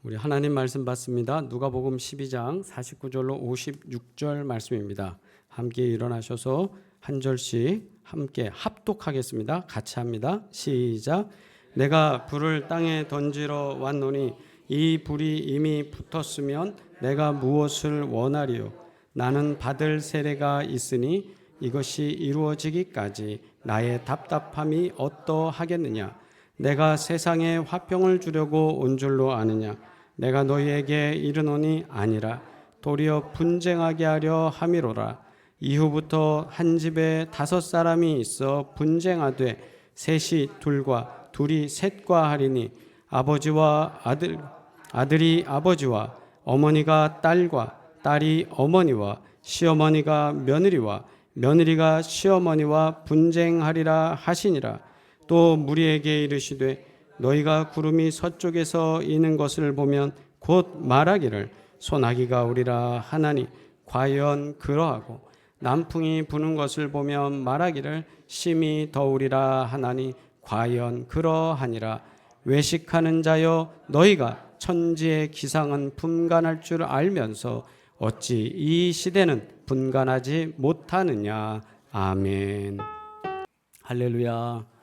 우리 하나님 말씀 받습니다. 누가복음 12장 49절로 56절 말씀입니다. 함께 일어나셔서 한 절씩 함께 합독하겠습니다. 같이 합니다. 시작. 내가 불을 땅에 던지러 왔노니 이 불이 이미 붙었으면 내가 무엇을 원하리요? 나는 받을 세례가 있으니 이것이 이루어지기까지 나의 답답함이 어떠하겠느냐? 내가 세상에 화평을 주려고 온 줄로 아느냐? 내가 너희에게 이르노니 아니라 도리어 분쟁하게 하려 함이로라. 이후부터 한 집에 5사람이 있어 분쟁하되 셋이 둘과 둘이 셋과 하리니 아버지와 아들이 아버지와 어머니가 딸과 딸이 어머니와 시어머니가 며느리와 며느리가 시어머니와 분쟁하리라 하시니라. 또 무리에게 이르시되 너희가 구름이 서쪽에서 이는 것을 보면 곧 말하기를 소나기가 오리라 하나니 과연 그러하고 남풍이 부는 것을 보면 말하기를 심히 더우리라 하나니 과연 그러하니라. 외식하는 자여 너희가 천지의 기상은 분간할 줄 알면서 어찌 이 시대는 분간하지 못하느냐. 아멘. 할렐루야.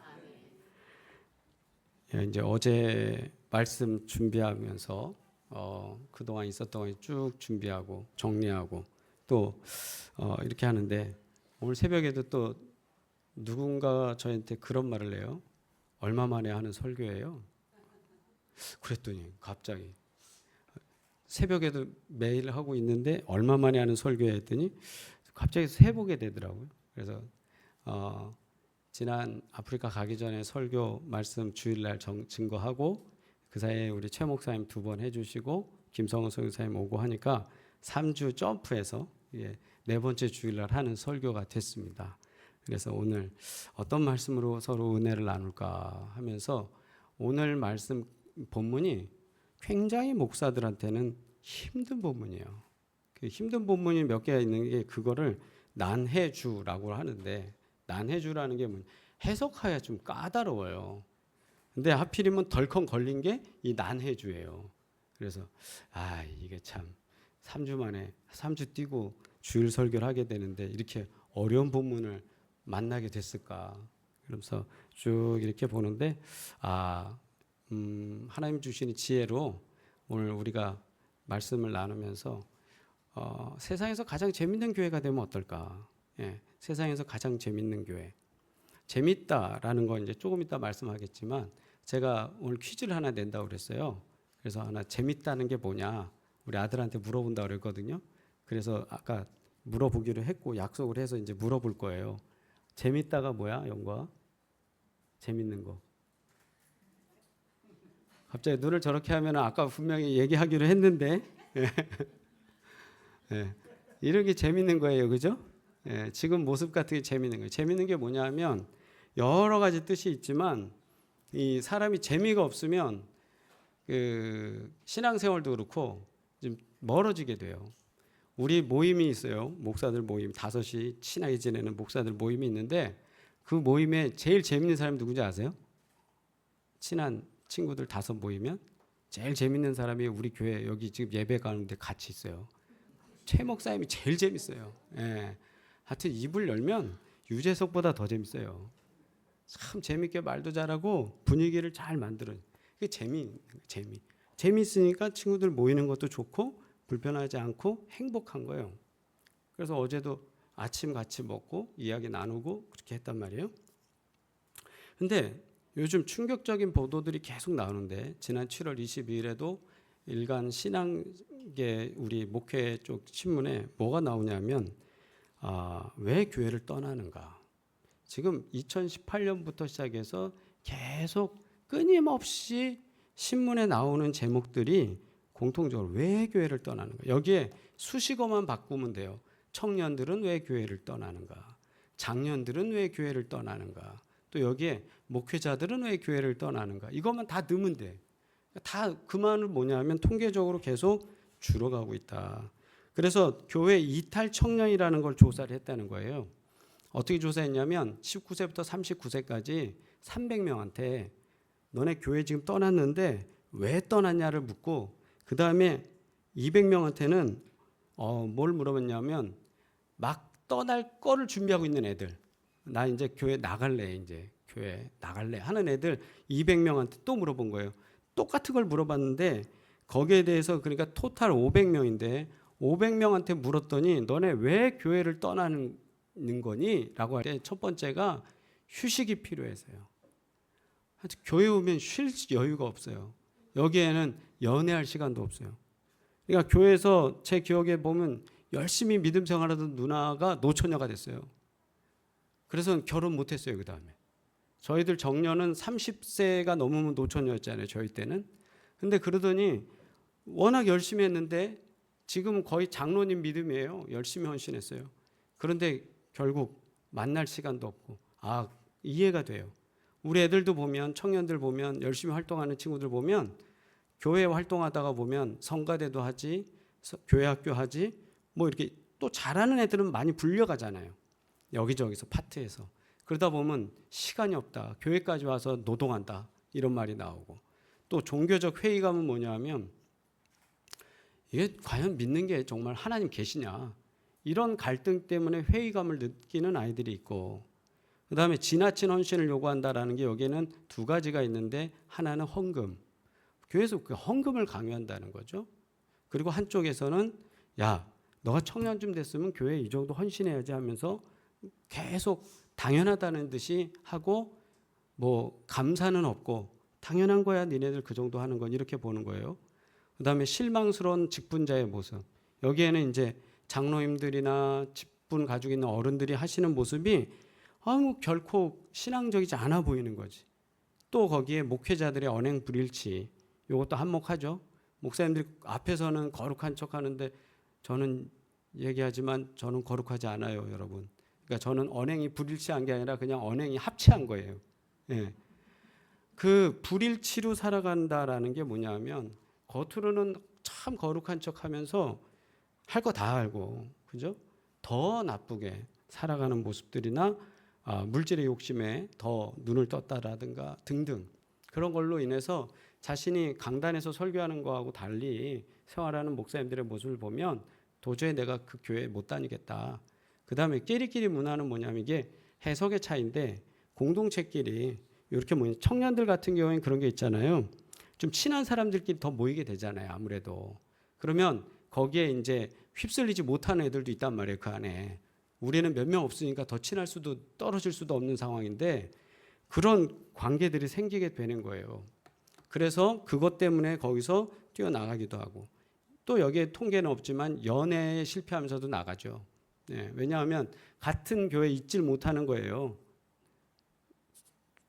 이제 어제 말씀 준비하면서 그동안 있었던 거 쭉 준비하고 정리하고 또 이렇게 하는데 오늘 새벽에도 또 누군가 저한테 그런 말을 해요. 얼마 만에 하는 설교예요? 그랬더니 갑자기 새벽에도 매일 하고 있는데 얼마 만에 하는 설교야 했더니 갑자기 세보게 되더라고요. 그래서 지난 아프리카 가기 전에 설교 말씀 주일날 증거하고 그 사이에 우리 최 목사님 2번 해주시고 김성호 선교사님 오고 하니까 3주 점프해서 네 번째 주일날 하는 설교가 됐습니다. 그래서 오늘 어떤 말씀으로 서로 은혜를 나눌까 하면서 오늘 말씀 본문이 굉장히 목사들한테는 힘든 본문이에요. 그 힘든 본문이 몇 개가 있는 게 그거를 난해주라고 하는데 난해주라는 게 뭐냐? 해석하기가 좀 까다로워요. 근데 하필이면 덜컹 걸린 게 이 난해주예요. 그래서 이게 참 3주 만에 3주 뛰고 주일 설교를 하게 되는데 이렇게 어려운 본문을 만나게 됐을까? 그러면서 쭉 이렇게 보는데 하나님 주시는 지혜로 오늘 우리가 말씀을 나누면서 세상에서 가장 재밌는 교회가 되면 어떨까? 세상에서 가장 재밌는 교회. 재밌다라는 건 이제 조금 이따 말씀하겠지만 제가 오늘 퀴즈를 하나 낸다고 그랬어요. 그래서 하나 재밌다는 게 뭐냐 우리 아들한테 물어본다고 그랬거든요. 그래서 아까 물어보기로 했고 약속을 해서 이제 물어볼 거예요. 재밌다가 뭐야, 영과? 재밌는 거. 갑자기 눈을 저렇게 하면 아까 분명히 얘기하기로 했는데 이런 게 재밌는 거예요, 그죠? 지금 모습 같은 게 재밌는 거예요. 재밌는 게 뭐냐면 여러 가지 뜻이 있지만 이 사람이 재미가 없으면 그 신앙생활도 그렇고 좀 멀어지게 돼요. 우리 모임이 있어요. 목사들 모임 5이 친하게 지내는 목사들 모임이 있는데 그 모임에 제일 재밌는 사람이 누군지 아세요? 친한 친구들 5 모이면 제일 재밌는 사람이 우리 교회 여기 지금 예배 가는데 같이 있어요. 최 목사님이 제일 재밌어요. 하여튼 입을 열면 유재석보다 더 재밌어요. 참 재밌게 말도 잘하고 분위기를 잘 만들어요. 그게 재미있으니까 친구들 모이는 것도 좋고 불편하지 않고 행복한 거예요. 그래서 어제도 아침 같이 먹고 이야기 나누고 그렇게 했단 말이에요. 근데 요즘 충격적인 보도들이 계속 나오는데 지난 7월 22일에도 일간 신앙계 우리 목회 쪽 신문에 뭐가 나오냐면 왜 교회를 떠나는가. 지금 2018년부터 시작해서 계속 끊임없이 신문에 나오는 제목들이 공통적으로 왜 교회를 떠나는가. 여기에 수식어만 바꾸면 돼요. 청년들은 왜 교회를 떠나는가. 장년들은 왜 교회를 떠나는가. 또 여기에 목회자들은 왜 교회를 떠나는가. 이것만 다 넣으면 돼. 다 그 말은 뭐냐면 통계적으로 계속 줄어가고 있다. 그래서 교회 이탈 청년이라는 걸 조사를 했다는 거예요. 어떻게 조사했냐면 19세부터 39세까지 300명한테 너네 교회 지금 떠났는데 왜 떠났냐를 묻고 그 다음에 200명한테는 뭘 물어봤냐면 막 떠날 거를 준비하고 있는 애들, 나 이제 교회 나갈래, 이제 교회 나갈래 하는 애들 200명한테 또 물어본 거예요. 똑같은 걸 물어봤는데 거기에 대해서 그러니까 토탈 500명인데 500명한테 물었더니 너네 왜 교회를 떠나는 거니? 라고 할 때 첫 번째가 휴식이 필요해서요. 교회 오면 쉴 여유가 없어요. 여기에는 연애할 시간도 없어요. 그러니까 교회에서 제 기억에 보면 열심히 믿음 생활하던 누나가 노처녀가 됐어요. 그래서 결혼 못했어요. 그 다음에 저희들 정년은 30세가 넘으면 노처녀였잖아요. 저희 때는. 근데 그러더니 워낙 열심히 했는데 지금은 거의 장로님 믿음이에요. 열심히 헌신했어요. 그런데 결국 만날 시간도 없고, 이해가 돼요. 우리 애들도 보면, 청년들 보면, 열심히 활동하는 친구들 보면 교회 활동하다가 보면 성가대도 하지, 교회 학교 하지, 뭐 이렇게 또 잘하는 애들은 많이 불려가잖아요. 여기저기서 파트에서. 그러다 보면 시간이 없다. 교회까지 와서 노동한다. 이런 말이 나오고. 또 종교적 회의감은 뭐냐면 이게 과연 믿는 게 정말 하나님 계시냐. 이런 갈등 때문에 회의감을 느끼는 아이들이 있고, 그 다음에 지나친 헌신을 요구한다라는 게 여기에는 두 가지가 있는데, 하나는 헌금. 교회에서 그 헌금을 강요한다는 거죠. 그리고 한쪽에서는 야, 너가 청년쯤 됐으면 교회에 이 정도 헌신해야지 하면서 계속 당연하다는 듯이 하고, 뭐 감사는 없고 당연한 거야 니네들 그 정도 하는 건, 이렇게 보는 거예요. 그 다음에 실망스러운 직분자의 모습. 여기에는 이제 장로님들이나 직분 가지고 있는 어른들이 하시는 모습이 결코 신앙적이지 않아 보이는 거지. 또 거기에 목회자들의 언행 불일치, 이것도 한몫하죠. 목사님들이 앞에서는 거룩한 척 하는데 저는 얘기하지만 저는 거룩하지 않아요, 여러분. 그러니까 저는 언행이 불일치한 게 아니라 그냥 언행이 합치한 거예요. 예. 그 불일치로 살아간다라는 게 뭐냐면 겉으로는 참 거룩한 척 하면서 할 거 다 알고, 그죠? 더 나쁘게 살아가는 모습들이나 물질의 욕심에 더 눈을 떴다라든가 등등, 그런 걸로 인해서 자신이 강단에서 설교하는 거하고 달리 생활하는 목사님들의 모습을 보면 도저히 내가 그 교회에 못 다니겠다. 그 다음에 끼리끼리 문화는 뭐냐면 이게 해석의 차이인데, 공동체끼리 이렇게 모인 청년들 같은 경우에는 그런 게 있잖아요. 좀 친한 사람들끼리 더 모이게 되잖아요. 아무래도. 그러면 거기에 이제 휩쓸리지 못하는 애들도 있단 말이에요. 그 안에. 우리는 몇 명 없으니까 더 친할 수도 떨어질 수도 없는 상황인데 그런 관계들이 생기게 되는 거예요. 그래서 그것 때문에 거기서 뛰어나가기도 하고, 또 여기에 통계는 없지만 연애에 실패하면서도 나가죠. 네, 왜냐하면 같은 교회에 있질 못하는 거예요.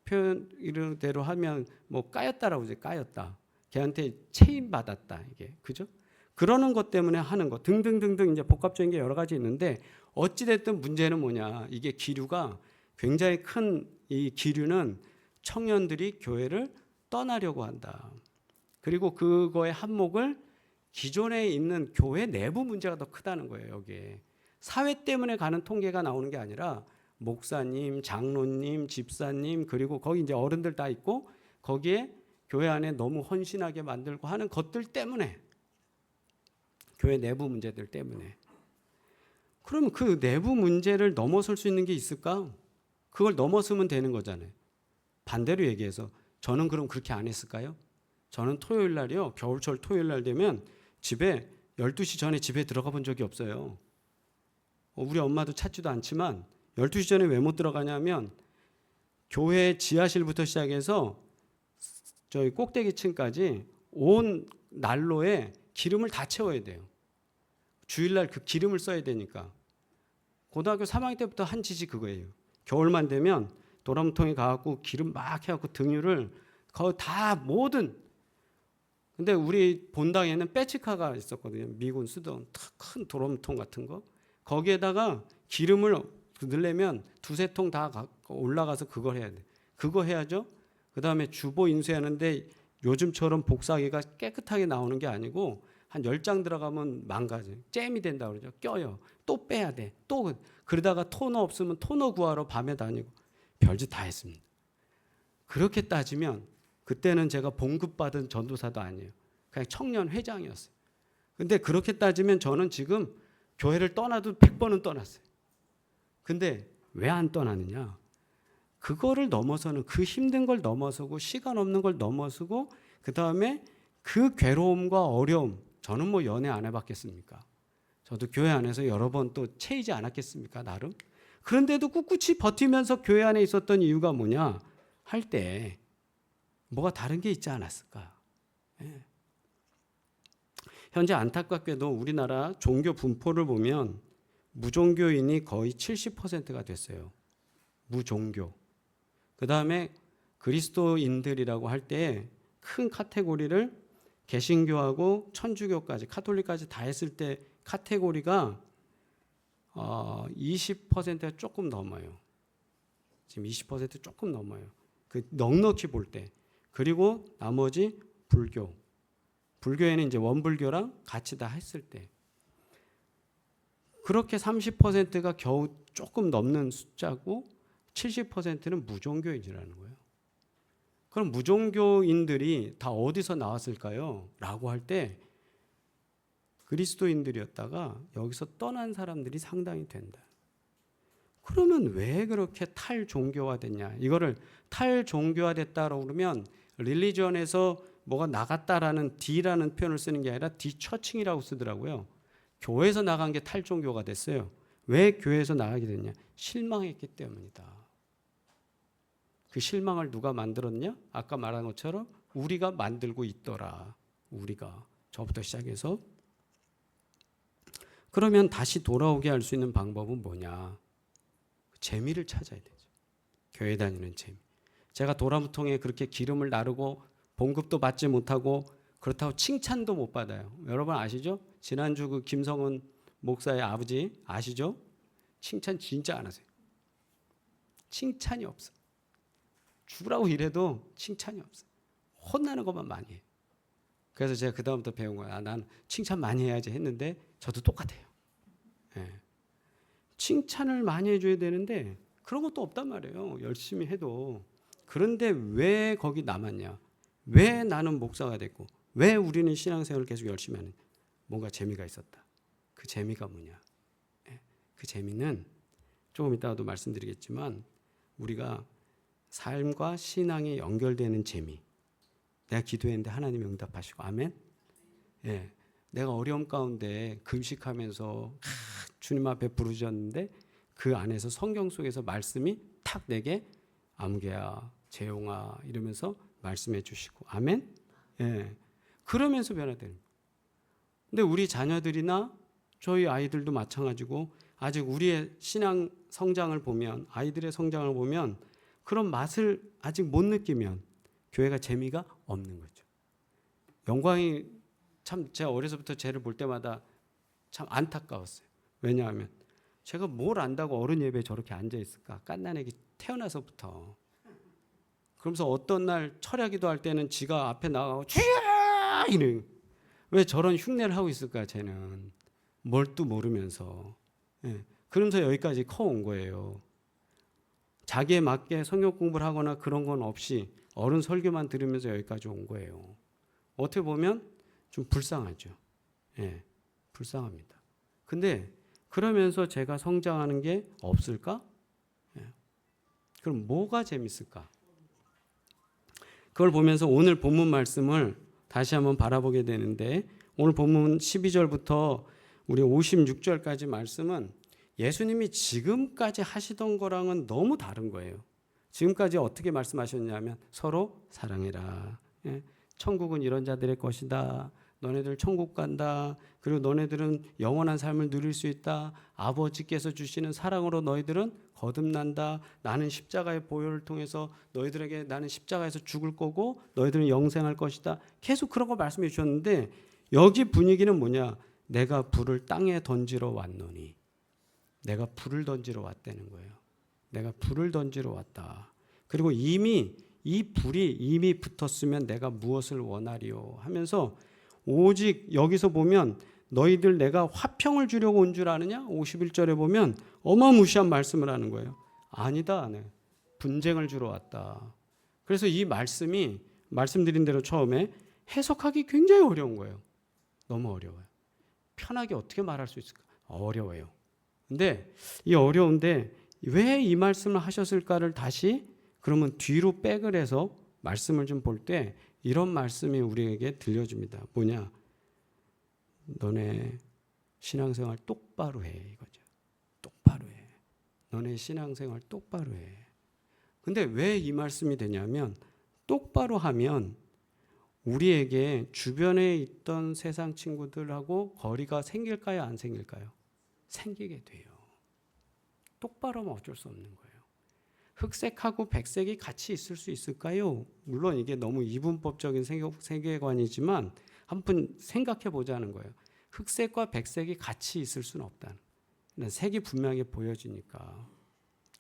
표현 이대로 하면 뭐 까였다라고 하죠. 까였다. 걔한테 체인 받았다. 이게 그죠? 그러는 것 때문에 하는 것 등등등등 이제 복합적인 게 여러 가지 있는데, 어찌 됐든 문제는 뭐냐? 이게 기류가 굉장히 큰, 이 기류는 청년들이 교회를 떠나려고 한다. 그리고 그거의 한몫을 기존에 있는 교회 내부 문제가 더 크다는 거예요. 여기에 사회 때문에 가는 통계가 나오는 게 아니라 목사님, 장로님, 집사님, 그리고 거기 이제 어른들 다 있고 거기에 교회 안에 너무 헌신하게 만들고 하는 것들 때문에, 교회 내부 문제들 때문에. 그러면 그 내부 문제를 넘어설 수 있는 게 있을까? 그걸 넘어서면 되는 거잖아요. 반대로 얘기해서 저는 그럼 그렇게 안 했을까요? 저는 토요일 날이요, 겨울철 토요일 날 되면 집에 12시 전에 집에 들어가 본 적이 없어요. 우리 엄마도 찾지도 않지만 12시 전에 왜 못 들어가냐면 교회 지하실부터 시작해서 저희 꼭대기층까지 온 난로에 기름을 다 채워야 돼요. 주일날 그 기름을 써야 되니까. 고등학교 3학년 때부터 한 짓이 그거예요. 겨울만 되면 도람통에 가갖고 기름 막 해갖고 등유를 거의 다 모든. 근데 우리 본당에는 빼치카가 있었거든요. 미군 쓰던 큰 도람통 같은 거. 거기에다가 기름을 넣으려면 두세 통 다 올라가서 그걸 해야 돼. 그거 해야죠. 그 다음에 주보 인쇄하는데 요즘처럼 복사기가 깨끗하게 나오는 게 아니고 한 10장 들어가면 망가져요. 잼이 된다고 그러죠. 껴요. 또 빼야 돼. 또 그러다가 토너 없으면 토너 구하러 밤에 다니고 별짓 다 했습니다. 그렇게 따지면 그때는 제가 봉급받은 전도사도 아니에요. 그냥 청년 회장이었어요. 근데 그렇게 따지면 저는 지금 교회를 떠나도 100번은 떠났어요. 근데 왜 안 떠나느냐? 그거를 넘어서는, 그 힘든 걸 넘어서고 시간 없는 걸 넘어서고 그다음에 그 괴로움과 어려움, 저는 뭐 연애 안 해봤겠습니까? 저도 교회 안에서 여러 번 또 채이지 않았겠습니까? 나름. 그런데도 꿋꿋이 버티면서 교회 안에 있었던 이유가 뭐냐 할 때 뭐가 다른 게 있지 않았을까? 예. 현재 안타깝게도 우리나라 종교 분포를 보면 무종교인이 거의 70%가 됐어요. 무종교. 그 다음에 그리스도인들이라고 할 때 큰 카테고리를 개신교하고 천주교까지, 카톨릭까지 다 했을 때 카테고리가 20%가 조금 넘어요. 지금 20% 조금 넘어요. 그 넉넉히 볼 때. 그리고 나머지 불교. 불교에는 이제 원불교랑 같이 다 했을 때. 그렇게 30%가 겨우 조금 넘는 숫자고 70%는 무종교인이라는 거예요. 그럼 무종교인들이 다 어디서 나왔을까요? 라고 할 때 그리스도인들이었다가 여기서 떠난 사람들이 상당히 된다. 그러면 왜 그렇게 탈종교화됐냐? 이거를 탈종교화됐다라고 그러면 릴리전에서 뭐가 나갔다라는 D라는 표현을 쓰는 게 아니라 디처칭이라고 쓰더라고요. 교회에서 나간 게 탈종교가 됐어요. 왜 교회에서 나가게 됐냐? 실망했기 때문이다. 그 실망을 누가 만들었냐? 아까 말한 것처럼 우리가 만들고 있더라. 우리가. 저부터 시작해서. 그러면 다시 돌아오게 할 수 있는 방법은 뭐냐? 재미를 찾아야 되죠. 교회 다니는 재미. 제가 도라무통에 그렇게 기름을 나르고 봉급도 받지 못하고 그렇다고 칭찬도 못 받아요. 여러분 아시죠? 지난주 그 김성은 목사의 아버지 아시죠? 칭찬 진짜 안 하세요. 칭찬이 없어. 죽으라고 이래도 칭찬이 없어. 혼나는 것만 많이 해요. 그래서 제가 그 다음부터 배운 거야. 난 칭찬 많이 해야지 했는데 저도 똑같아요. 예. 칭찬을 많이 해줘야 되는데 그런 것도 없단 말이에요. 열심히 해도. 그런데 왜 거기 남았냐? 왜 나는 목사가 됐고 왜 우리는 신앙생활을 계속 열심히 하느냐? 뭔가 재미가 있었다. 그 재미가 뭐냐? 예. 그 재미는 조금 이따가도 말씀드리겠지만 우리가 삶과 신앙이 연결되는 재미. 내가 기도했는데 하나님이 응답하시고 아멘. 예, 내가 어려움 가운데 금식하면서 주님 앞에 부르짖었는데 그 안에서 성경 속에서 말씀이 탁 내게 아무개야, 재용아 이러면서 말씀해 주시고 아멘. 예, 그러면서 변화되는. 근데 우리 자녀들이나 저희 아이들도 마찬가지고 아직 우리의 신앙 성장을 보면 아이들의 성장을 보면 그런 맛을 아직 못 느끼면 교회가 재미가 없는 거죠. 영광이 참 제가 어려서부터 쟤를 볼 때마다 참 안타까웠어요. 왜냐하면 제가 뭘 안다고 어른 예배에 저렇게 앉아 있을까? 갓난애기 태어나서부터. 그러면서 어떤 날 철야 기도할 때는 지가 앞에 나가고 주야 이래. 왜 저런 흉내를 하고 있을까? 쟤는 뭘도 모르면서. 예. 그러면서 여기까지 커온 거예요. 자기에 맞게 성경 공부를 하거나 그런 건 없이 어른 설교만 들으면서 여기까지 온 거예요. 어떻게 보면 좀 불쌍하죠. 예, 불쌍합니다. 근데 그러면서 제가 성장하는 게 없을까? 예. 그럼 뭐가 재밌을까? 그걸 보면서 오늘 본문 말씀을 다시 한번 바라보게 되는데 오늘 본문 12절부터 우리 56절까지 말씀은 예수님이 지금까지 하시던 거랑은 너무 다른 거예요. 지금까지 어떻게 말씀하셨냐면 서로 사랑해라. 예? 천국은 이런 자들의 것이다. 너네들 천국 간다. 그리고 너네들은 영원한 삶을 누릴 수 있다. 아버지께서 주시는 사랑으로 너희들은 거듭난다. 나는 십자가의 보혈을 통해서 너희들에게 나는 십자가에서 죽을 거고 너희들은 영생할 것이다. 계속 그런 거 말씀해 주셨는데 여기 분위기는 뭐냐? 내가 불을 땅에 던지러 왔노니. 내가 불을 던지러 왔다는 거예요. 내가 불을 던지러 왔다. 그리고 이미 이 불이 이미 붙었으면 내가 무엇을 원하리요 하면서 오직 여기서 보면 너희들 내가 화평을 주려고 온 줄 아느냐? 51절에 보면 어마무시한 말씀을 하는 거예요. 아니다. 네. 분쟁을 주러 왔다. 그래서 이 말씀이 말씀드린 대로 처음에 해석하기 굉장히 어려운 거예요. 너무 어려워요. 편하게 어떻게 말할 수 있을까? 어려워요. 근데 이 어려운데 왜 이 말씀을 하셨을까를 다시 그러면 뒤로 백을 해서 말씀을 좀 볼 때 이런 말씀이 우리에게 들려줍니다. 뭐냐? 너네 신앙생활 똑바로 해 이거죠. 똑바로 해. 너네 신앙생활 똑바로 해. 근데 왜 이 말씀이 되냐면 똑바로 하면 우리에게 주변에 있던 세상 친구들하고 거리가 생길까요? 안 생길까요? 생기게 돼요. 똑바로 하면 어쩔 수 없는 거예요. 흑색하고 백색이 같이 있을 수 있을까요? 물론 이게 너무 이분법적인 세계관이지만 한번 생각해 보자는 거예요. 흑색과 백색이 같이 있을 수는 없다는. 색이 분명히 보여지니까.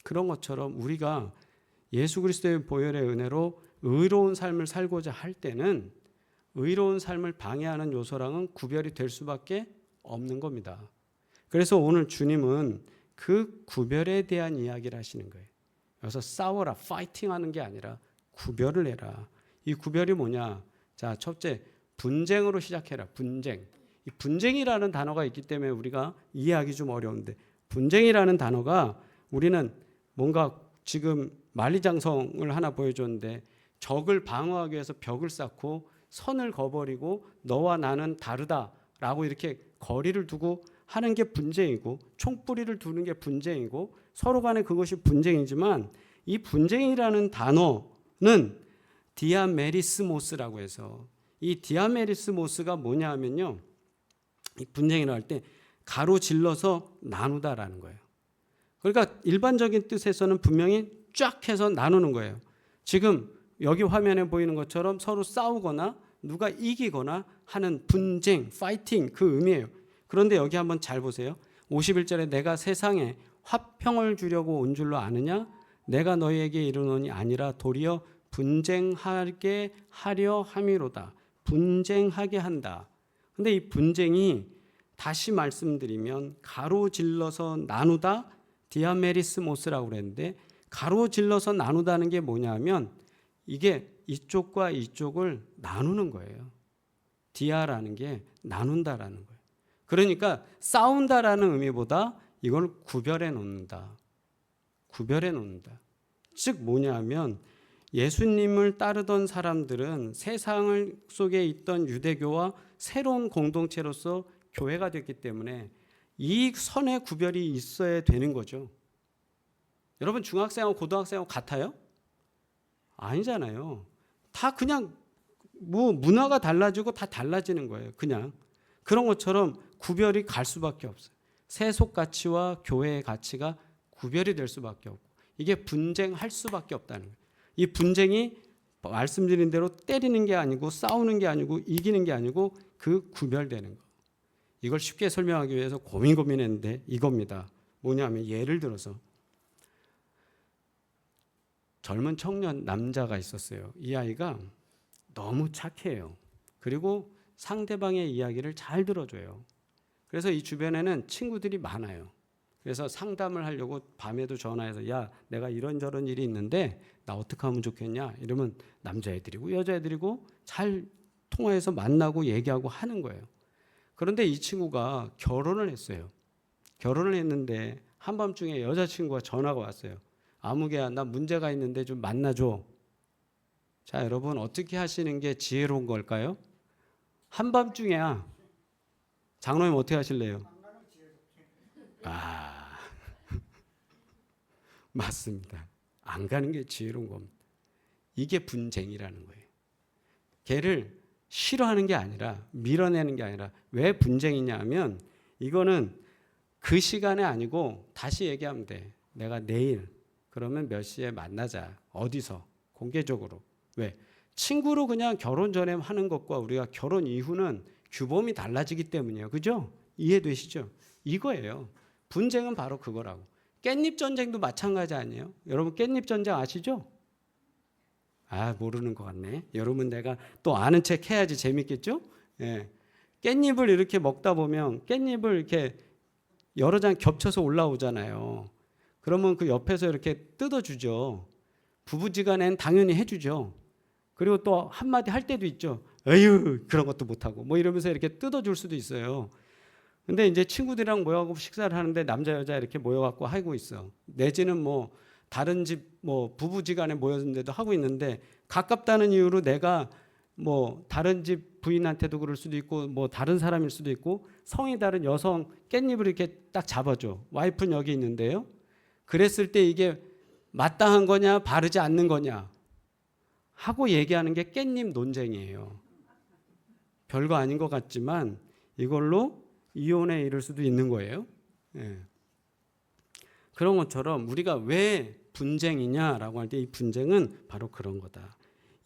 그런 것처럼 우리가 예수 그리스도의 보혈의 은혜로 의로운 삶을 살고자 할 때는 의로운 삶을 방해하는 요소랑은 구별이 될 수밖에 없는 겁니다. 그래서 오늘 주님은 그 구별에 대한 이야기를 하시는 거예요. 그래서 싸워라, 파이팅 하는 게 아니라 구별을 해라. 이 구별이 뭐냐? 자, 첫째, 분쟁으로 시작해라. 분쟁. 이 분쟁이라는 단어가 있기 때문에 우리가 이해하기 좀 어려운데, 분쟁이라는 단어가 우리는 뭔가 지금 만리장성을 하나 보여줬는데 적을 방어하기 위해서 벽을 쌓고 선을 거버리고 너와 나는 다르다라고 이렇게 거리를 두고 하는 게 분쟁이고 총뿌리를 두는 게 분쟁이고 서로 간에 그것이 분쟁이지만 이 분쟁이라는 단어는 디아메리스모스라고 해서 이 디아메리스모스가 뭐냐 하면요. 이 분쟁이라고 할 때 가로질러서 나누다라는 거예요. 그러니까 일반적인 뜻에서는 분명히 쫙 해서 나누는 거예요. 지금 여기 화면에 보이는 것처럼 서로 싸우거나 누가 이기거나 하는 분쟁, 파이팅 그 의미예요. 그런데 여기 한번 잘 보세요. 51절에 내가 세상에 화평을 주려고 온 줄로 아느냐? 내가 너희에게 이르노니 아니라 도리어 분쟁하게 하려 함이로다. 분쟁하게 한다. 근데 이 분쟁이 다시 말씀드리면 가로질러서 나누다 디아메리스모스라고 그랬는데 가로질러서 나누다는 게 뭐냐면 이게 이쪽과 이쪽을 나누는 거예요. 디아라는 게 나눈다라는 거예요. 그러니까 싸운다라는 의미보다 이걸 구별해 놓는다. 구별해 놓는다. 즉 뭐냐면 예수님을 따르던 사람들은 세상 속에 있던 유대교와 새로운 공동체로서 교회가 됐기 때문에 이 선의 구별이 있어야 되는 거죠. 여러분 중학생하고 고등학생하고 같아요? 아니잖아요. 다 그냥 뭐 문화가 달라지고 다 달라지는 거예요. 그냥 그런 것처럼 구별이 갈 수밖에 없어요. 세속 가치와 교회의 가치가 구별이 될 수밖에 없고 이게 분쟁할 수밖에 없다는 거예요. 이 분쟁이 말씀드린 대로 때리는 게 아니고 싸우는 게 아니고 이기는 게 아니고 그 구별되는 거. 이걸 쉽게 설명하기 위해서 고민했는데 이겁니다. 뭐냐면 예를 들어서 젊은 청년 남자가 있었어요. 이 아이가 너무 착해요. 그리고 상대방의 이야기를 잘 들어줘요. 그래서 이 주변에는 친구들이 많아요. 그래서 상담을 하려고 밤에도 전화해서 야 내가 이런저런 일이 있는데 나 어떻게 하면 좋겠냐 이러면 남자애들이고 여자애들이고 잘 통화해서 만나고 얘기하고 하는 거예요. 그런데 이 친구가 결혼을 했어요. 결혼을 했는데 한밤중에 여자친구가 전화가 왔어요. 아무개야 나 문제가 있는데 좀 만나줘. 자 여러분 어떻게 하시는 게 지혜로운 걸까요? 한밤중에야 장로님 어떻게 하실래요? 맞습니다. 안 가는 게 지혜로운 겁니다. 이게 분쟁이라는 거예요. 걔를 싫어하는 게 아니라 밀어내는 게 아니라 왜 분쟁이냐 하면 이거는 그 시간에 아니고 다시 얘기하면 돼. 내가 내일 그러면 몇 시에 만나자. 어디서? 공개적으로. 왜? 친구로 그냥 결혼 전에 하는 것과 우리가 결혼 이후는 규범이 달라지기 때문이에요. 그죠? 이해되시죠? 이거예요. 분쟁은 바로 그거라고. 깻잎 전쟁도 마찬가지 아니에요? 여러분 깻잎 전쟁 아시죠? 모르는 것 같네. 여러분 내가 또 아는 책 해야지 재밌겠죠? 예. 깻잎을 이렇게 먹다 보면 깻잎을 이렇게 여러 장 겹쳐서 올라오잖아요. 그러면 그 옆에서 이렇게 뜯어주죠. 부부지간엔 당연히 해주죠. 그리고 또 한마디 할 때도 있죠. 에휴 그런 것도 못하고 뭐 이러면서 이렇게 뜯어줄 수도 있어요. 근데 이제 친구들이랑 모여가고 식사를 하는데 남자 여자 이렇게 모여갖고 하고 있어. 내지는 뭐 다른 집 뭐 부부지간에 모였는데도 하고 있는데 가깝다는 이유로 내가 뭐 다른 집 부인한테도 그럴 수도 있고 뭐 다른 사람일 수도 있고 성이 다른 여성 깻잎을 이렇게 딱 잡아줘. 와이프는 여기 있는데요. 그랬을 때 이게 마땅한 거냐 바르지 않는 거냐 하고 얘기하는 게 깻잎 논쟁이에요. 별거 아닌 것 같지만 이걸로 이혼에 이를 수도 있는 거예요. 예. 그런 것처럼 우리가 왜 분쟁이냐라고 할 때 이 분쟁은 바로 그런 거다.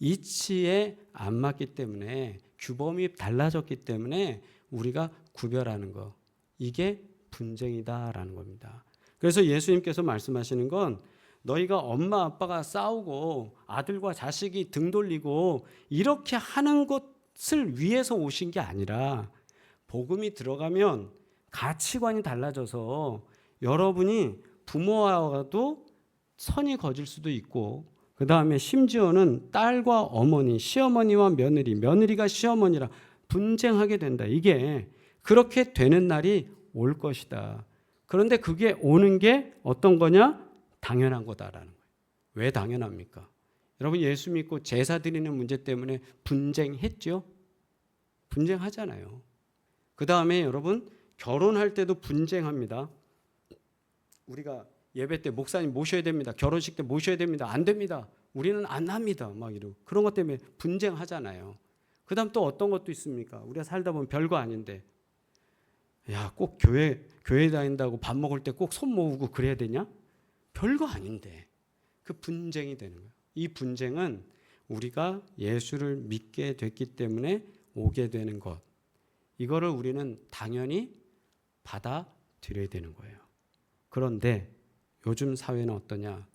이치에 안 맞기 때문에 규범이 달라졌기 때문에 우리가 구별하는 거. 이게 분쟁이다라는 겁니다. 그래서 예수님께서 말씀하시는 건 너희가 엄마 아빠가 싸우고 아들과 자식이 등 돌리고 이렇게 하는 것을 위해서 오신 게 아니라 복음이 들어가면 가치관이 달라져서 여러분이 부모와도 선이 거질 수도 있고 그 다음에 심지어는 딸과 어머니, 시어머니와 며느리, 며느리가 시어머니랑 분쟁하게 된다. 이게 그렇게 되는 날이 올 것이다. 그런데 그게 오는 게 어떤 거냐? 당연한 거다라는 거예요. 왜 당연합니까? 여러분 예수 믿고 제사 드리는 문제 때문에 분쟁했죠? 분쟁하잖아요. 그 다음에 여러분 결혼할 때도 분쟁합니다. 우리가 예배 때 목사님 모셔야 됩니다. 결혼식 때 모셔야 됩니다. 안 됩니다. 우리는 안 합니다. 막 이러고 그런 것 때문에 분쟁하잖아요. 그 다음 또 어떤 것도 있습니까? 우리가 살다 보면 별거 아닌데 야, 꼭 교회 다닌다고 밥 먹을 때 꼭 손 모으고 그래야 되냐? 별거 아닌데 그 분쟁이 되는 거예요. 이 분쟁은 우리가 예수를 믿게 됐기 때문에 오게 되는 것. 이거를 우리는 당연히 받아들여야 되는 거예요. 그런데 요즘 사회는 어떠냐?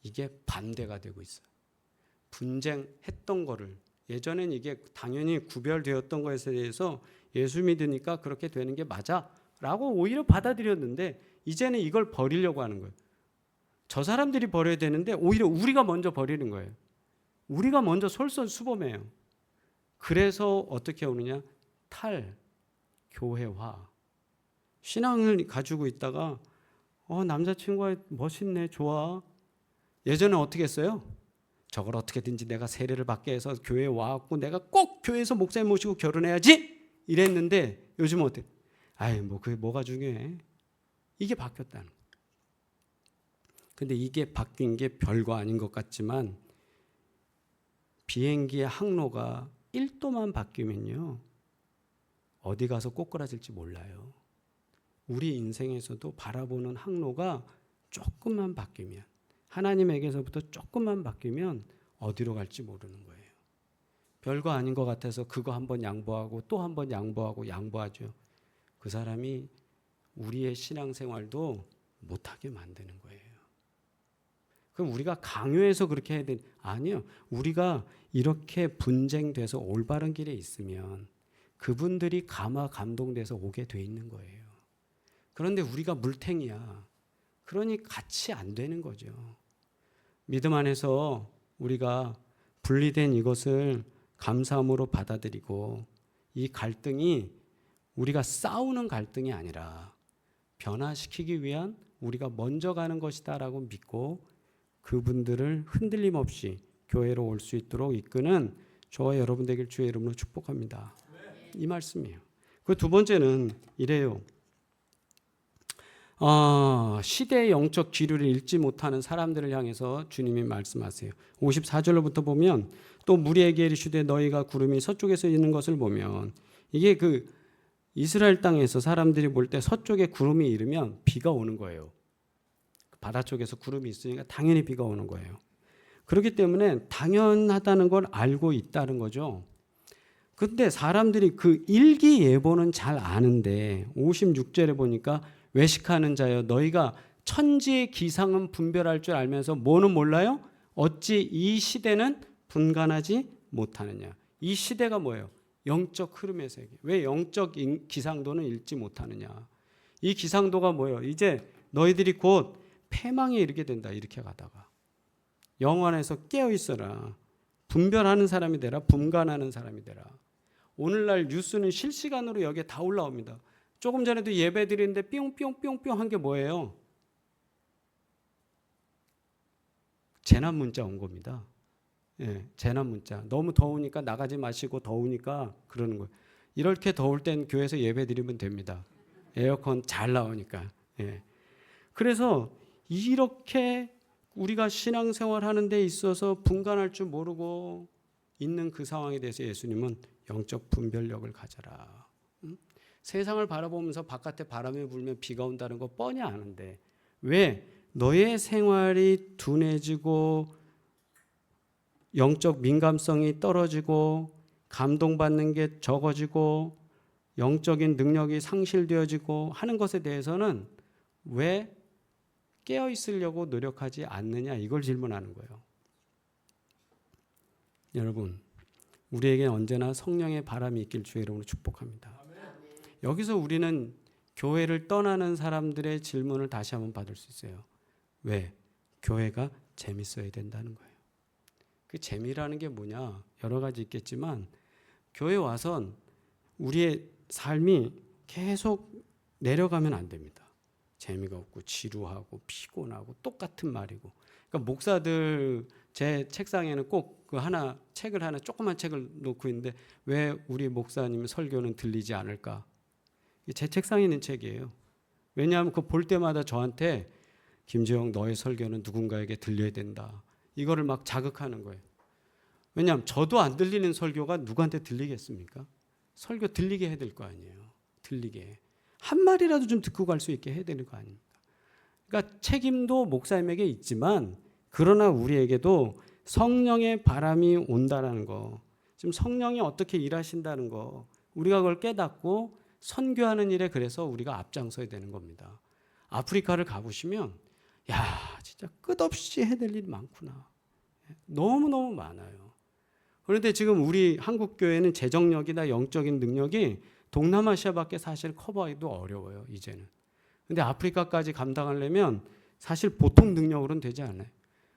이게 반대가 되고 있어요. 분쟁했던 거를 예전엔 이게 당연히 구별되었던 것에 대해서 예수 믿으니까 그렇게 되는 게 맞아라고 오히려 받아들였는데 이제는 이걸 버리려고 하는 거예요. 저 사람들이 버려야 되는데 오히려 우리가 먼저 버리는 거예요. 우리가 먼저 솔선수범해요. 그래서 어떻게 오느냐? 탈교회화. 신앙을 가지고 있다가 남자친구가 멋있네, 좋아. 예전에 어떻게 했어요? 저걸 어떻게든지 내가 세례를 받게 해서 교회에 와갖고 내가 꼭 교회에서 목사님 모시고 결혼해야지 이랬는데 요즘은 어때? 아이 뭐 그게 뭐가 중요해? 이게 바뀌었다는 거예요. 근데 이게 바뀐 게 별거 아닌 것 같지만 비행기의 항로가 1도만 바뀌면요 어디 가서 꼬꾸라질지 몰라요. 우리 인생에서도 바라보는 항로가 조금만 바뀌면 하나님에게서부터 조금만 바뀌면 어디로 갈지 모르는 거예요. 별거 아닌 것 같아서 그거 한번 양보하고 또 한번 양보하죠. 그 사람이 우리의 신앙생활도 못하게 만드는 거예요. 그럼 우리가 강요해서 그렇게 해야 되는? 아니요. 우리가 이렇게 분쟁돼서 올바른 길에 있으면 그분들이 감동돼서 오게 돼 있는 거예요. 그런데 우리가 물탱이야. 그러니 같이 안 되는 거죠. 믿음 안에서 우리가 분리된 이것을 감사함으로 받아들이고 이 갈등이 우리가 싸우는 갈등이 아니라 변화시키기 위한 우리가 먼저 가는 것이다라고 믿고 그분들을 흔들림 없이 교회로 올 수 있도록 이끄는 저와 여러분 되길 주의 이름으로 축복합니다. 이 말씀이에요. 그 두 번째는 이래요. 시대의 영적 기류를 읽지 못하는 사람들을 향해서 주님이 말씀하세요. 54절로부터 보면 또 무리에게 이르시되 너희가 구름이 서쪽에서 있는 것을 보면 이게 그 이스라엘 땅에서 사람들이 볼 때 서쪽에 구름이 이르면 비가 오는 거예요. 바다 쪽에서 구름이 있으니까 당연히 비가 오는 거예요. 그렇기 때문에 당연하다는 걸 알고 있다는 거죠. 근데 사람들이 그 일기예보는 잘 아는데 56절에 보니까 외식하는 자여 너희가 천지의 기상은 분별할 줄 알면서 뭐는 몰라요? 어찌 이 시대는 분간하지 못하느냐. 이 시대가 뭐예요? 영적 흐름의 세계. 왜 영적 기상도는 읽지 못하느냐. 이 기상도가 뭐예요? 이제 너희들이 곧 패망에 이르게 된다. 이렇게 가다가 영원에서 깨어 있어라. 분별하는 사람이 되라. 분간하는 사람이 되라. 오늘날 뉴스는 실시간으로 여기에 다 올라옵니다. 조금 전에도 예배 드리는데 뿅뿅뿅뿅 한 게 뭐예요? 재난 문자 온 겁니다. 예, 재난 문자. 너무 더우니까 나가지 마시고 더우니까 그러는 거예요. 이렇게 더울 땐 교회에서 예배 드리면 됩니다. 에어컨 잘 나오니까. 예. 그래서 이렇게 우리가 신앙생활 하는 데 있어서 분간할 줄 모르고 있는 그 상황에 대해서 예수님은 영적 분별력을 가져라. 세상을 바라보면서 바깥에 바람이 불면 비가 온다는 거 뻔히 아는데 왜 너의 생활이 둔해지고 영적 민감성이 떨어지고 감동받는 게 적어지고 영적인 능력이 상실되어지고 하는 것에 대해서는 왜 깨어 있으려고 노력하지 않느냐 이걸 질문하는 거예요. 여러분, 우리에게 언제나 성령의 바람이 있길 주의 이름으로 축복합니다. 여기서 우리는 교회를 떠나는 사람들의 질문을 다시 한번 받을 수 있어요. 왜? 교회가 재밌어야 된다는 거예요. 그 재미라는 게 뭐냐? 여러 가지 있겠지만 교회 와선 우리의 삶이 계속 내려가면 안 됩니다. 재미가 없고 지루하고 피곤하고 똑같은 말이고. 그러니까 목사들 제 책상에는 꼭 그 하나 책을 하나 조그만 책을 놓고 있는데 왜 우리 목사님 설교는 들리지 않을까? 제 책상에 있는 책이에요. 왜냐하면 그거 볼 때마다 저한테 김재영 너의 설교는 누군가에게 들려야 된다. 이거를 막 자극하는 거예요. 왜냐하면 저도 안 들리는 설교가 누구한테 들리겠습니까? 설교 들리게 해야 될 거 아니에요. 들리게. 한 말이라도 좀 듣고 갈 수 있게 해야 되는 거 아닙니까? 그러니까 책임도 목사님에게 있지만 그러나 우리에게도 성령의 바람이 온다는 거, 지금 성령이 어떻게 일하신다는 거, 우리가 그걸 깨닫고 선교하는 일에 그래서 우리가 앞장서야 되는 겁니다. 아프리카를 가보시면 야 진짜 끝없이 해야 될 일이 많구나. 너무너무 많아요. 그런데 지금 우리 한국교회는 재정력이나 영적인 능력이 동남아시아밖에 사실 커버하기도 어려워요. 이제는. 그런데 아프리카까지 감당하려면 사실 보통 능력으로는 되지 않아요.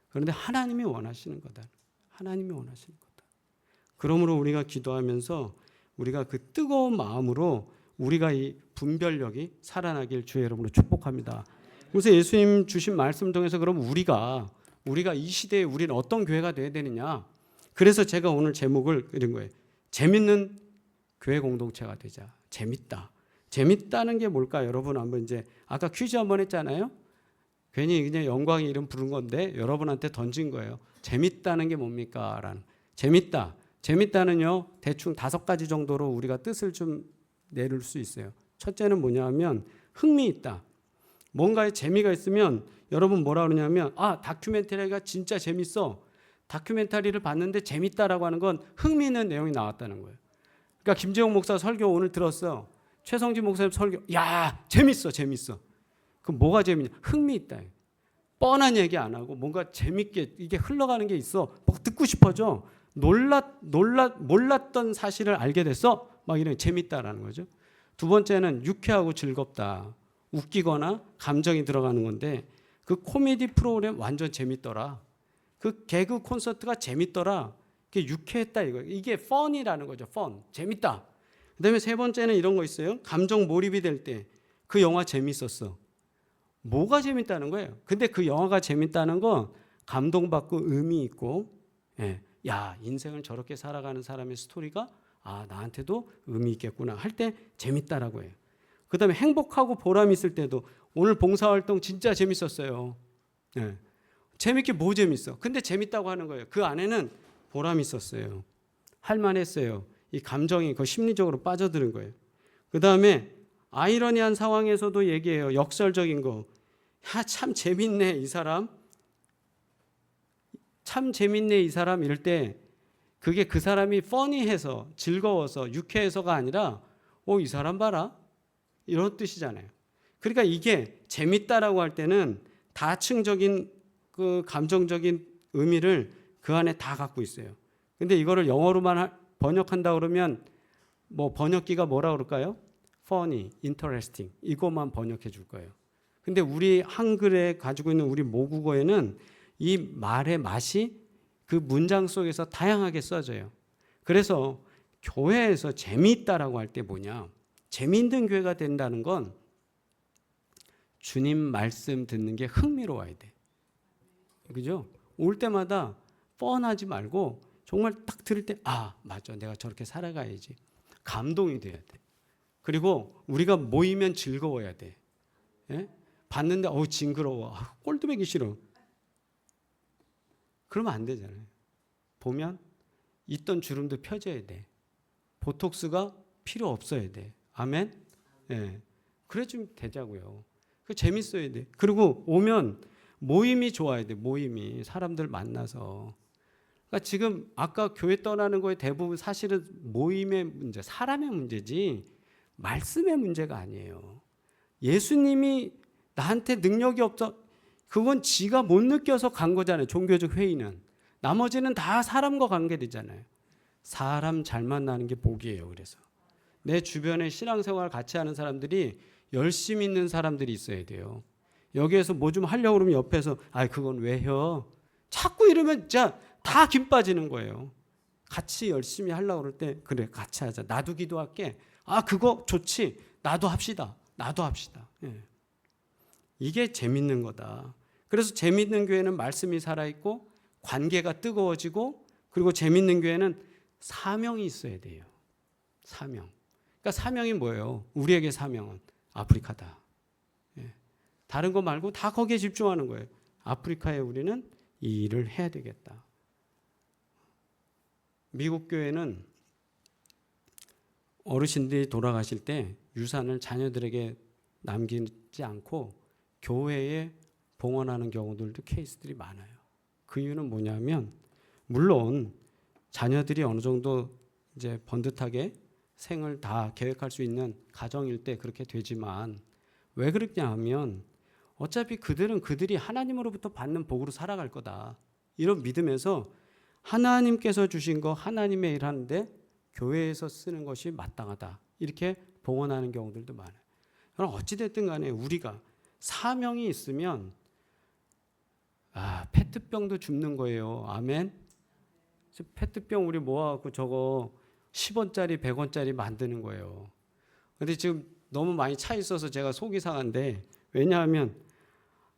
그런데 하나님이 원하시는 거다. 하나님이 원하시는 거다. 그러므로 우리가 기도하면서 우리가 그 뜨거운 마음으로 우리가 이 분별력이 살아나길 주의 이름으로 축복합니다. 그래서 예수님 주신 말씀 중에서 그럼 우리가 이 시대에 우리는 어떤 교회가 돼야 되느냐. 그래서 제가 오늘 제목을 이런 거예요. 재밌는 교회 공동체가 되자. 재밌다. 재밌다는 게 뭘까? 여러분 한번 이제 아까 퀴즈 한번 했잖아요. 괜히 그냥 영광의 이름 부른 건데 여러분한테 던진 거예요. 재밌다는 게 뭡니까? 라는. 재밌다. 재밌다는요. 대충 5가지 정도로 우리가 뜻을 좀 내릴 수 있어요. 첫째는 뭐냐 하면 흥미있다. 뭔가에 재미가 있으면 여러분 뭐라 그러냐면 다큐멘터리가 진짜 재밌어. 다큐멘터리를 봤는데 재밌다라고 하는 건 흥미 있는 내용이 나왔다는 거예요. 그러니까 김재용 목사 설교 오늘 들었어요. 최성진 목사님 설교. 야 재밌어. 그럼 뭐가 재밌냐? 흥미있다. 뻔한 얘기 안 하고 뭔가 재밌게 이게 흘러가는 게 있어. 막 듣고 싶어져. 몰랐던 사실을 알게 됐어. 막 이런 재밌다라는 거죠. 두 번째는 유쾌하고 즐겁다. 웃기거나 감정이 들어가는 건데 그 코미디 프로그램 완전 재밌더라. 그 개그 콘서트가 재밌더라. 그게 유쾌했다 이거. 이게 펀이라는 거죠. 펀. 재밌다. 그다음에 세 번째는 이런 거 있어요. 감정 몰입이 될 때 그 영화 재밌었어. 뭐가 재밌다는 거예요? 근데 그 영화가 재밌다는 건 감동받고 의미 있고 야 인생을 저렇게 살아가는 사람의 스토리가 나한테도 의미 있겠구나 할 때 재밌다라고 해요. 그 다음에 행복하고 보람 있을 때도 오늘 봉사활동 진짜 재밌었어요. 재밌게 뭐 재밌어? 근데 재밌다고 하는 거예요. 그 안에는 보람 있었어요. 할만했어요. 이 감정이 그 심리적으로 빠져드는 거예요. 그 다음에 아이러니한 상황에서도 얘기해요. 역설적인 거. 참 재밌네 이 사람. 참 재밌네 이 사람 이럴 때 그게 그 사람이 퍼니해서 즐거워서 유쾌해서가 아니라 이 사람 봐라. 이런 뜻이잖아요. 그러니까 이게 재밌다라고 할 때는 다층적인 그 감정적인 의미를 그 안에 다 갖고 있어요. 근데 이거를 영어로만 번역한다 그러면 뭐 번역기가 뭐라 그럴까요? funny, interesting 이것만 번역해 줄 거예요. 근데 우리 한글에 가지고 있는 우리 모국어에는 이 말의 맛이 그 문장 속에서 다양하게 써져요. 그래서 교회에서 재미있다라고 할 때 뭐냐? 재미있는 교회가 된다는 건 주님 말씀 듣는 게 흥미로워야 돼. 그죠? 올 때마다 뻔하지 말고 정말 딱 들을 때 아, 맞아. 내가 저렇게 살아가야지. 감동이 돼야 돼. 그리고 우리가 모이면 즐거워야 돼. 예? 봤는데 어우 징그러워. 꼴도 보기 싫어. 그러면 안 되잖아요. 보면 있던 주름도 펴져야 돼. 보톡스가 필요 없어야 돼. 아멘? 예. 그래 좀 되자고요. 그 재밌어야 돼. 그리고 오면 모임이 좋아야 돼. 모임이. 사람들 만나서. 그러니까 지금 아까 교회 떠나는 거에 대부분 사실은 모임의 문제, 사람의 문제지 말씀의 문제가 아니에요. 예수님이 나한테 능력이 없어. 그건 지가 못 느껴서 간 거잖아요. 종교적 회의는. 나머지는 다 사람과 관계되잖아요. 사람 잘 만나는 게 복이에요. 그래서 내 주변에 신앙생활 같이 하는 사람들이 열심히 있는 사람들이 있어야 돼요. 여기에서 뭐 좀 하려고 그러면 옆에서 아 그건 왜 해? 자꾸 이러면 진짜 다 김 빠지는 거예요. 같이 열심히 하려고 그럴 때 그래 같이 하자. 나도 기도할게. 아 그거 좋지. 나도 합시다. 나도 합시다. 예. 이게 재밌는 거다. 그래서 재밌는 교회는 말씀이 살아있고 관계가 뜨거워지고 그리고 재밌는 교회는 사명이 있어야 돼요. 사명. 그러니까 사명이 뭐예요? 우리에게 사명은 아프리카다. 예. 다른 거 말고 다 거기에 집중하는 거예요. 아프리카에 우리는 이 일을 해야 되겠다. 미국 교회는 어르신들이 돌아가실 때 유산을 자녀들에게 남기지 않고 교회에 봉헌하는 경우들도 케이스들이 많아요. 그 이유는 뭐냐면 물론 자녀들이 어느 정도 이제 번듯하게 생을 다 계획할 수 있는 가정일 때 그렇게 되지만 왜 그러냐 하면 어차피 그들은 그들이 하나님으로부터 받는 복으로 살아갈 거다. 이런 믿음에서 하나님께서 주신 거 하나님의 일 하는데 교회에서 쓰는 것이 마땅하다. 이렇게 봉헌하는 경우들도 많아요. 그럼 어찌됐든 간에 우리가 사명이 있으면 페트병도 줍는 거예요. 아멘. 페트병 우리 모아갖고 저거 10원짜리 100원짜리 만드는 거예요. 근데 지금 너무 많이 차 있어서 제가 속이 상한데 왜냐하면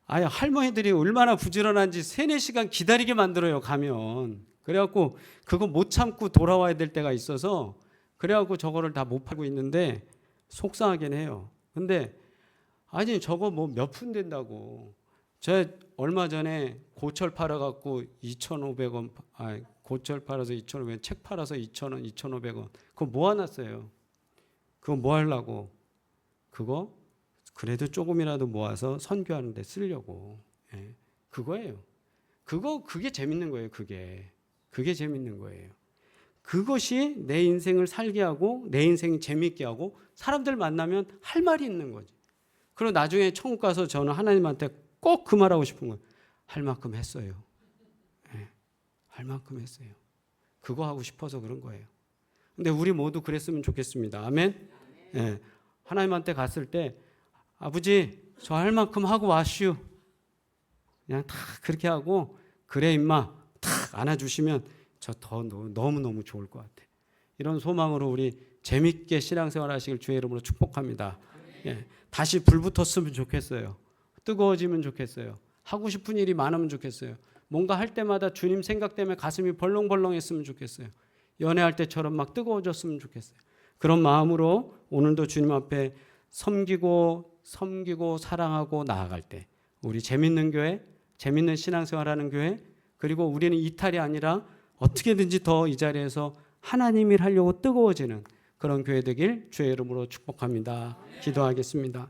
아예 할머니들이 얼마나 부지런한지 3-4시간 기다리게 만들어요. 가면. 그래갖고 그거 못 참고 돌아와야 될 때가 있어서 그래갖고 저거를 다 못 팔고 있는데 속상하긴 해요. 근데 아니 저거 뭐 몇 푼 된다고. 제가 얼마 전에 고철 팔아갖고 2,500원, 고철 팔아서 2,500원, 책 팔아서 2,000원, 2,500원. 그거 모아놨어요. 그거 뭐 하려고? 그거 그래도 조금이라도 모아서 선교하는 데 쓰려고. 예, 그거예요. 그게 재밌는 거예요. 그게 재밌는 거예요. 그것이 내 인생을 살게 하고 내 인생이 재밌게 하고 사람들 만나면 할 말이 있는 거지. 그리고 나중에 천국 가서 저는 하나님한테 꼭 그 말하고 싶은 거예요. 할 만큼 했어요. 네, 할 만큼 했어요. 그거 하고 싶어서 그런 거예요. 근데 우리 모두 그랬으면 좋겠습니다. 아멘. 네, 하나님한테 갔을 때 아버지 저 할 만큼 하고 와슈. 그냥 다 그렇게 하고 그래 임마 탁 안아주시면 저 더 너무너무 좋을 것 같아. 이런 소망으로 우리 재밌게 신앙생활 하시길 주의 이름으로 축복합니다. 예, 다시 불 붙었으면 좋겠어요. 뜨거워지면 좋겠어요. 하고 싶은 일이 많으면 좋겠어요. 뭔가 할 때마다 주님 생각 때문에 가슴이 벌렁벌렁했으면 좋겠어요. 연애할 때처럼 막 뜨거워졌으면 좋겠어요. 그런 마음으로 오늘도 주님 앞에 섬기고 사랑하고 나아갈 때 우리 재밌는 교회, 재밌는 신앙생활하는 교회, 그리고 우리는 이탈이 아니라 어떻게든지 더 이 자리에서 하나님 일 하려고 뜨거워지는 그런 교회 되길 주의 이름으로 축복합니다. 기도하겠습니다.